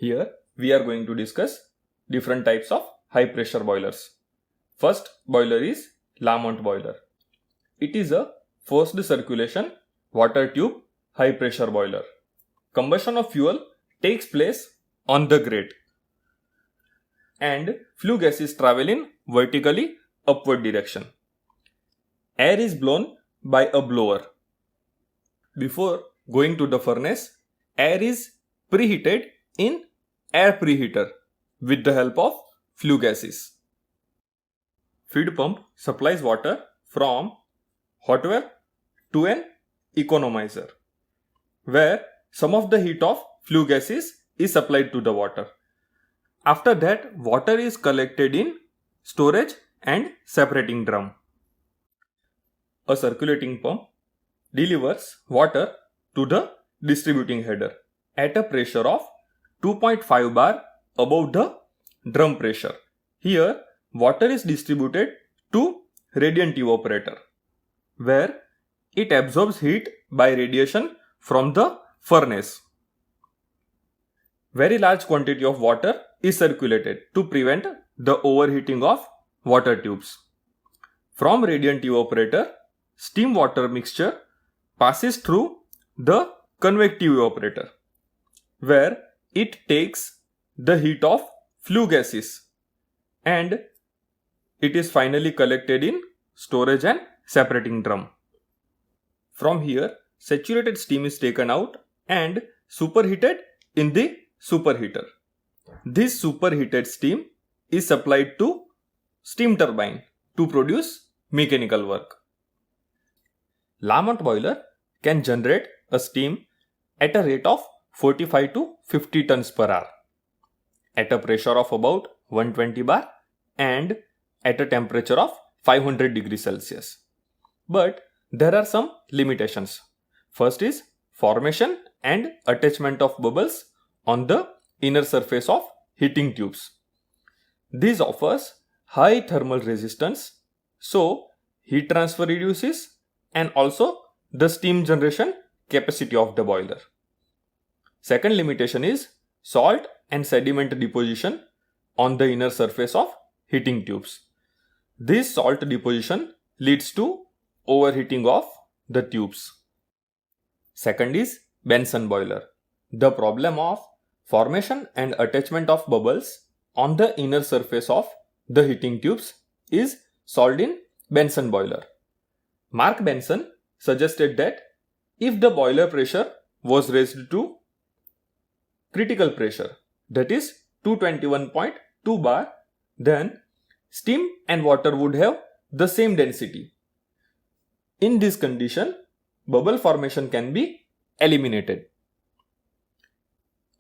Here we are going to discuss different types of high pressure boilers. First boiler is LaMont Boiler. It is a forced circulation water tube high pressure boiler. Combustion of fuel takes place on the grate and flue gases travel in vertically upward direction. Air is blown by a blower. Before going to the furnace, air is preheated in air preheater with the help of flue gases. Feed pump supplies water from hot well to an economizer, where some of the heat of flue gases is supplied to the water. After that, water is collected in storage and separating drum. A circulating pump delivers water to the distributing header at a pressure of 2.5 bar above the drum pressure. Here, water is distributed to radiant evaporator, where it absorbs heat by radiation from the furnace. Very large quantity of water is circulated to prevent the overheating of water tubes. From radiant evaporator, steam water mixture passes through the convective evaporator, where it takes the heat of flue gases and it is finally collected in storage and separating drum. From here, saturated steam is taken out and superheated in the superheater. This superheated steam is supplied to steam turbine to produce mechanical work. LaMont boiler can generate a steam at a rate of 45 to 50 tons per hour at a pressure of about 120 bar and at a temperature of 500 degrees Celsius. But there are some limitations. First is formation and attachment of bubbles on the inner surface of heating tubes. This offers high thermal resistance, so heat transfer reduces and also the steam generation capacity of the boiler. Second limitation is salt and sediment deposition on the inner surface of heating tubes. This salt deposition leads to overheating of the tubes. Second is Benson boiler. The problem of formation and attachment of bubbles on the inner surface of the heating tubes is solved in Benson boiler. Mark Benson suggested that if the boiler pressure was raised to critical pressure, that is 221.2 bar, then steam and water would have the same density. In this condition, bubble formation can be eliminated.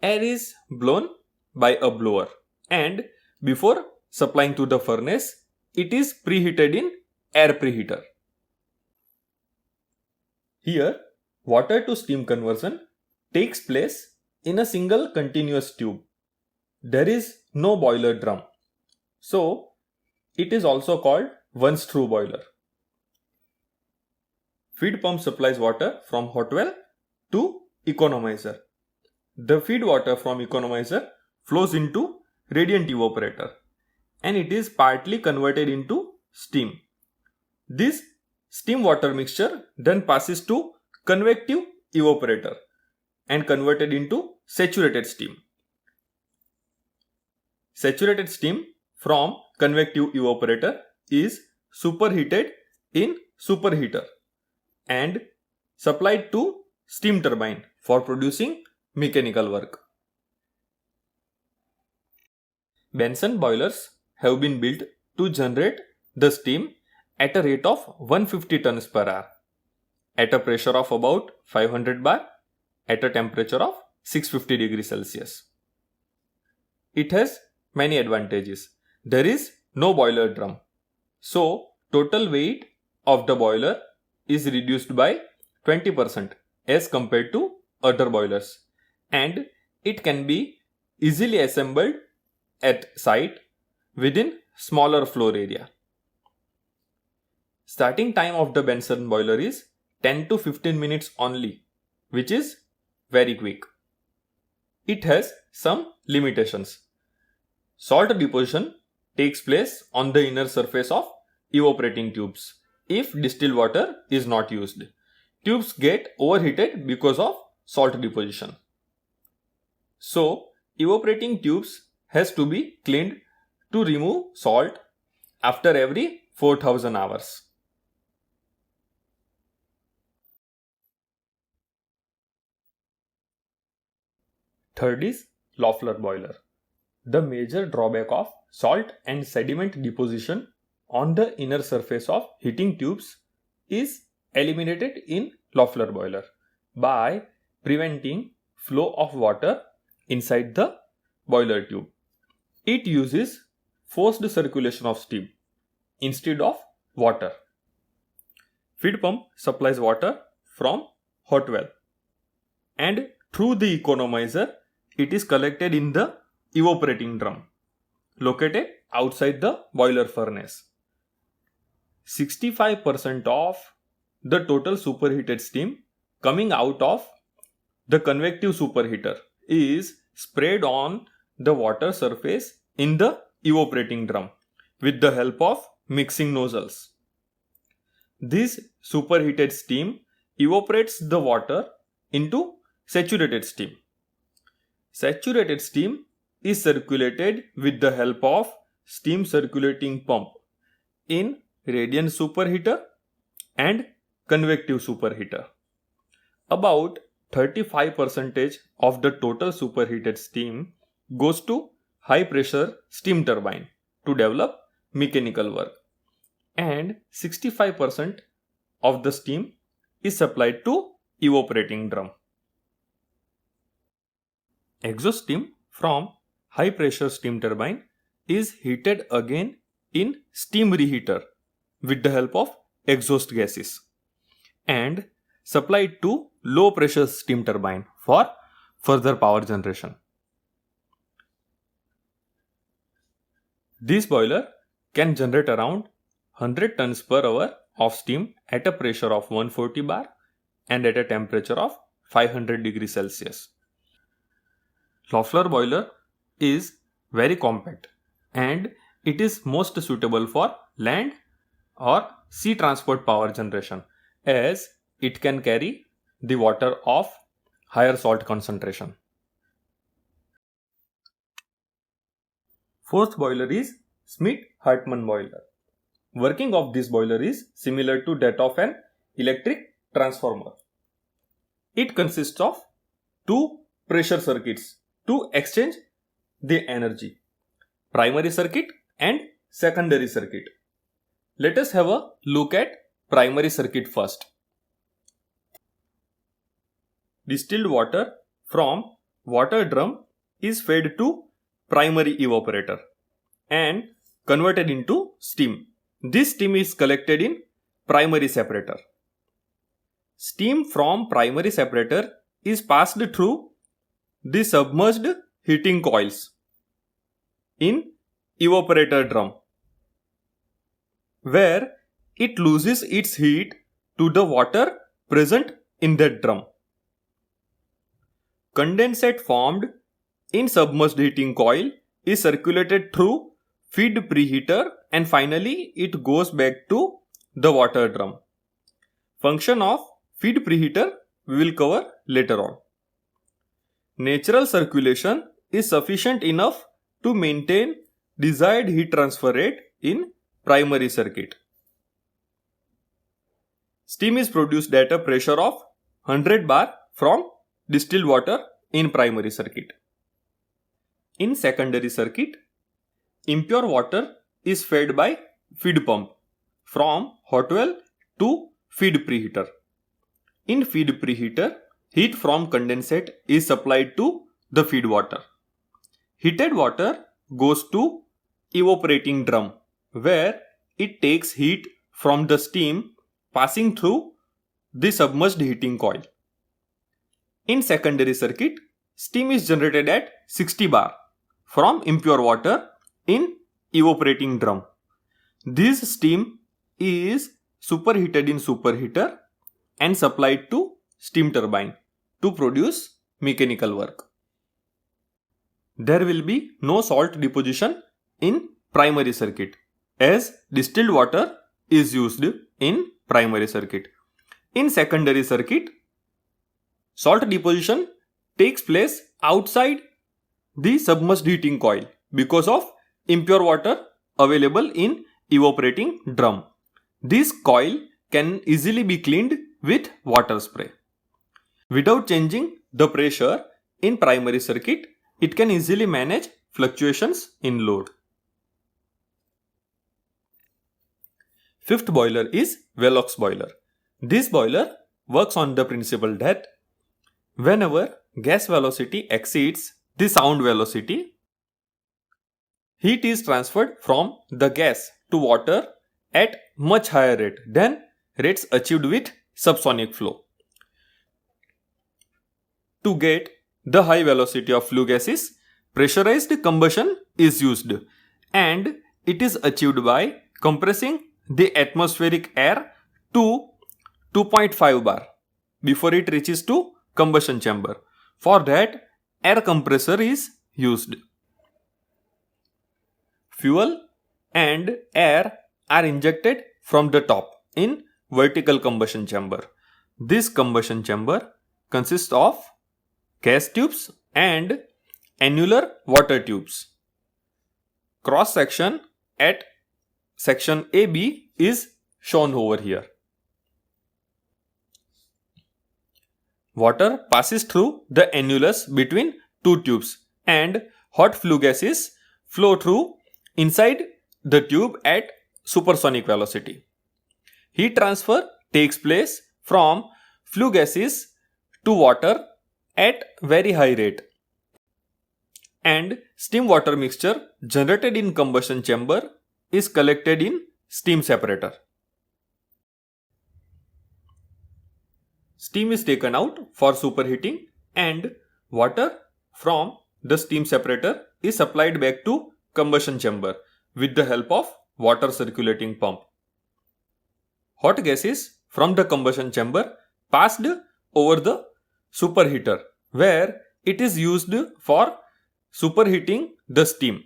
Air is blown by a blower and before supplying to the furnace, it is preheated in air preheater. Here, water to steam conversion takes place in a single continuous tube. There is no boiler drum, so it is also called one-screw boiler. Feed pump supplies water from hot well to economizer. The feed water from economizer flows into radiant evaporator and it is partly converted into steam. This steam water mixture then passes to convective evaporator and converted into saturated steam. Saturated steam from convective evaporator is superheated in superheater and supplied to steam turbine for producing mechanical work. Benson boilers have been built to generate the steam at a rate of 150 tons per hour at a pressure of about 500 bar at a temperature of 650 degrees Celsius. It has many advantages. There is no boiler drum, so total weight of the boiler is reduced by 20% as compared to other boilers, and it can be easily assembled at site within smaller floor area. Starting time of the Benson boiler is 10 to 15 minutes only, which is very quick. it has some limitations. Salt deposition takes place on the inner surface of evaporating tubes if distilled water is not used. Tubes get overheated because of salt deposition. So, evaporating tubes has to be cleaned to remove salt after every 4000 hours. Third is Loeffler Boiler. The major drawback of salt and sediment deposition on the inner surface of heating tubes is eliminated in Loeffler Boiler by preventing flow of water inside the boiler tube. It uses forced circulation of steam instead of water. Feed pump supplies water from hot well, and through the economizer it is collected in the evaporating drum located outside the boiler furnace. 65% of the total superheated steam coming out of the convective superheater is sprayed on the water surface in the evaporating drum with the help of mixing nozzles. This superheated steam evaporates the water into saturated steam. Saturated steam is circulated with the help of steam circulating pump in radiant superheater and convective superheater. About 35% of the total superheated steam goes to high pressure steam turbine to develop mechanical work, and 65% of the steam is supplied to evaporating drum. Exhaust steam from high pressure steam turbine is heated again in steam reheater with the help of exhaust gases and supplied to low pressure steam turbine for further power generation. This boiler can generate around 100 tons per hour of steam at a pressure of 140 bar and at a temperature of 500 degrees Celsius. Loeffler boiler is very compact and it is most suitable for land or sea transport power generation, as it can carry the water of higher salt concentration. Fourth boiler is Schmidt-Hartmann Boiler. Working of this boiler is similar to that of an electric transformer. It consists of two pressure circuits to exchange the energy, primary circuit and secondary circuit. Let us have a look at primary circuit first. Distilled water from water drum is fed to primary evaporator and converted into steam. This steam is collected in primary separator. Steam from primary separator is passed through the submerged heating coils in evaporator drum, where it loses its heat to the water present in that drum. Condensate formed in submerged heating coil is circulated through feed preheater and finally it goes back to the water drum. Function of feed preheater we will cover later on. Natural circulation is sufficient enough to maintain desired heat transfer rate in primary circuit. Steam is produced at a pressure of 100 bar from distilled water in primary circuit. In secondary circuit, impure water is fed by feed pump from hot well to feed preheater. In feed preheater, heat from condensate is supplied to the feed water. Heated water goes to evaporating drum, where it takes heat from the steam passing through the submerged heating coil. In secondary circuit, steam is generated at 60 bar from impure water in evaporating drum. This steam is superheated in superheater and supplied to steam turbine to produce mechanical work. there will be no salt deposition in primary circuit, as distilled water is used in primary circuit. In secondary circuit, salt deposition takes place outside the submerged heating coil because of impure water available in evaporating drum. This coil can easily be cleaned with water spray. Without changing the pressure in primary circuit, it can easily manage fluctuations in load. Fifth boiler is Velox Boiler. This boiler works on the principle that whenever gas velocity exceeds the sound velocity, heat is transferred from the gas to water at much higher rate than rates achieved with subsonic flow. To get the high velocity of flue gases, pressurized combustion is used, and it is achieved by compressing the atmospheric air to 2.5 bar before it reaches to combustion chamber. For that, air compressor is used. Fuel and air are injected from the top in vertical combustion chamber. This combustion chamber consists of gas tubes and annular water tubes. Cross section at section AB is shown over here. Water passes through the annulus between two tubes and hot flue gases flow through inside the tube at supersonic velocity. Heat transfer takes place from flue gases to water at very high rate, and steam water mixture generated in combustion chamber is collected in steam separator. Steam is taken out for superheating and water from the steam separator is supplied back to combustion chamber with the help of water circulating pump. Hot gases from the combustion chamber passed over the superheater, where it is used for superheating the steam.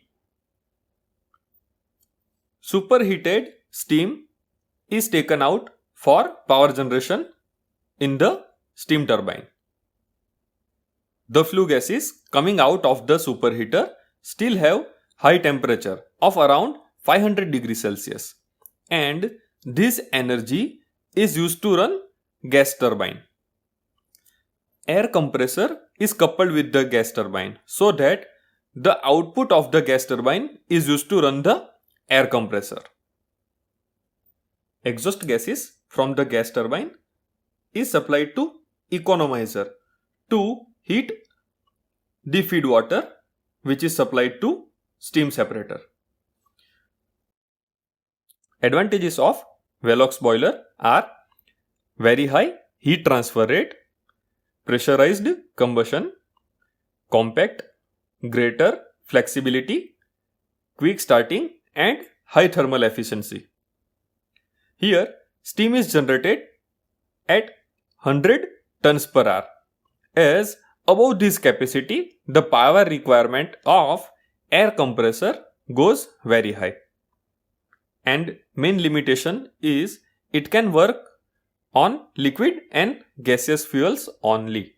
Superheated steam is taken out for power generation in the steam turbine. The flue gases coming out of the superheater still have high temperature of around 500 degrees Celsius, and this energy is used to run gas turbine. Air compressor is coupled with the gas turbine so that the output of the gas turbine is used to run the air compressor. Exhaust gases from the gas turbine is supplied to economizer to heat the feed water, which is supplied to steam separator. Advantages of Velox boiler are very high heat transfer rate, pressurized combustion, compact, greater flexibility, quick starting, and high thermal efficiency. Here, steam is generated at 100 tons per hour. As above this capacity, the power requirement of air compressor goes very high. And main limitation is it can work on liquid and gaseous fuels only.